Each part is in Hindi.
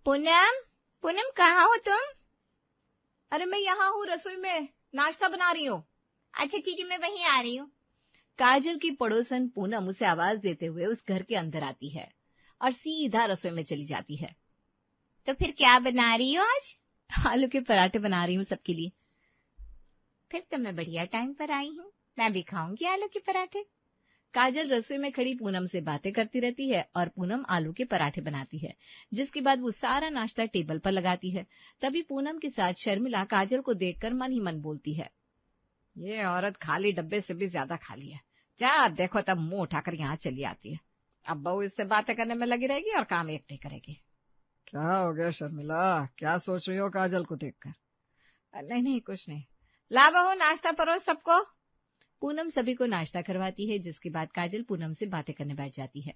पूनम, पूनम कहाँ हो तुम? अरे मैं यहाँ हूँ, रसोई में नाश्ता बना रही हूँ। अच्छा ठीक है, मैं वहीं आ रही हूँ। काजल की पड़ोसन पूनम उसे आवाज देते हुए उस घर के अंदर आती है और सीधा रसोई में चली जाती है। तो फिर क्या बना रही हो आज? आलू के पराठे बना रही हूँ सबके लिए। फिर तो मैं बढ़िया टाइम पर आई हूँ, मैं भी खाऊंगी आलू के पराठे। काजल रसोई में खड़ी पूनम से बातें करती रहती है और पूनम आलू के पराठे बनाती है, जिसके बाद वो सारा नाश्ता टेबल पर लगाती है। तभी पूनम के साथ शर्मिला काजल को देखकर मन ही मन बोलती है, ये औरत खाली डब्बे से भी ज्यादा खाली है। जा देखो तब मुंह उठाकर यहाँ चली आती है। अब बहू इससे बातें करने में लगी रहेगी और काम एक नहीं करेगी। क्या हो गया शर्मिला, क्या सोच रही हो काजल को देखकर? नहीं नहीं कुछ नहीं। ला बहू नाश्ता परोस सबको। पूनम सभी को नाश्ता करवाती है, जिसके बाद काजल पूनम से बातें करने बैठ जाती है।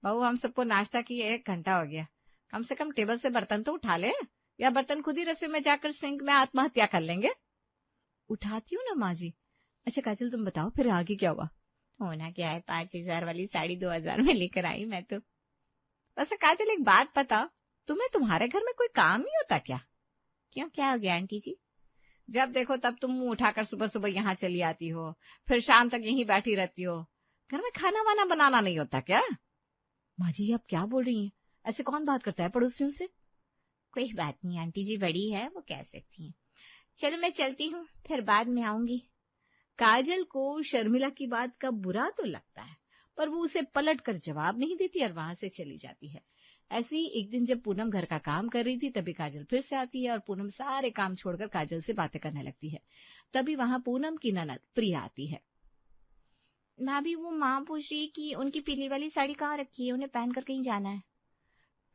बहू हम सबको नाश्ता किए 1 घंटा हो गया, कम से कम टेबल से बर्तन तो उठा ले, या बर्तन खुद ही रसोई में जाकर सिंक में आत्महत्या कर लेंगे। उठाती हूँ ना माँ जी। अच्छा काजल तुम बताओ फिर आगे क्या हुआ? होना क्या है, 5,000 वाली साड़ी 2,000 में लेकर आई मैं तो। वैसे काजल एक बात बताओ, तुम्हें तुम्हारे घर में कोई काम नहीं होता क्या? क्यों, क्या हो गया आंटी जी? जब देखो तब तुम मुंह उठाकर सुबह सुबह यहाँ चली आती हो, फिर शाम तक यहीं बैठी रहती हो। घर में खाना वाना बनाना नहीं होता क्या? माँ जी आप क्या बोल रही हैं? ऐसे कौन बात करता है पड़ोसियों से? कोई बात नहीं आंटी जी, बड़ी है वो, कह सकती हैं। चलो मैं चलती हूँ, फिर बाद में आऊंगी। काजल को शर्मिला की बात का बुरा तो लगता है, पर वो उसे पलट कर जवाब नहीं देती और वहां से चली जाती है। ऐसे ही एक दिन जब पूनम घर का काम कर रही थी, तभी काजल फिर से आती है और पूनम सारे काम छोड़कर काजल से बातें करने लगती है। तभी वहां पूनम की ननद प्रिया आती है। भाभी वो माँ पूछ रही कि उनकी पीली वाली साड़ी कहाँ रखी है, उन्हें पहनकर कहीं जाना है।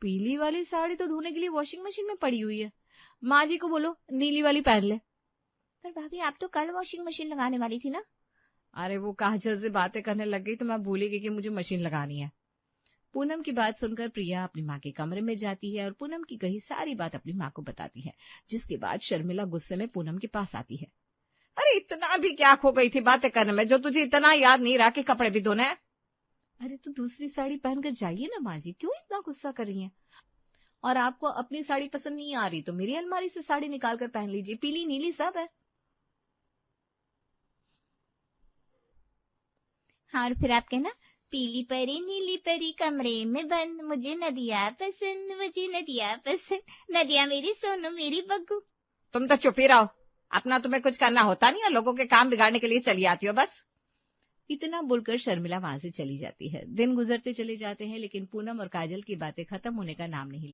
पीली वाली साड़ी तो धोने के लिए वॉशिंग मशीन में पड़ी हुई है, माँ जी को बोलो नीली वाली पहन ले। पर भाभी आप तो कल वॉशिंग मशीन लगाने वाली थी ना? अरे वो काजल से बातें करने लग गई तो मैं भूल ही गई कि मुझे मशीन लगानी है। पूनम की बात सुनकर प्रिया अपनी माँ के कमरे में जाती है और पूनम की कही सारी बात अपनी माँ को बताती है, जिसके बाद शर्मिला गुस्से में पूनम के पास आती है। अरे इतना भी क्या खो गई थी बातें करने में, जो तुझे इतना याद नहीं रहा कि कपड़े भी धोने हैं? अरे तो दूसरी साड़ी पहनकर जाइए ना माँ जी, क्यों इतना गुस्सा कर रही हैं? और आपको अपनी साड़ी पसंद नहीं आ रही तो मेरी अलमारी से साड़ी निकाल कर पहन लीजिए, पीली नीली सब है। हाँ, और फिर आप कहना, पीली परी नीली परी कमरे में बंद, मुझे नदिया पसंद, मुझे नदिया पसंद, नदिया मेरी सोनू मेरी बग्गू। तुम तो चुप ही रहो, अपना तुम्हें कुछ करना होता नहीं है, लोगों के काम बिगाड़ने के लिए चली आती हो बस। इतना बोलकर शर्मिला वहां से चली जाती है। दिन गुजरते चले जाते हैं, लेकिन पूनम और काजल की बातें खत्म होने का नाम नहीं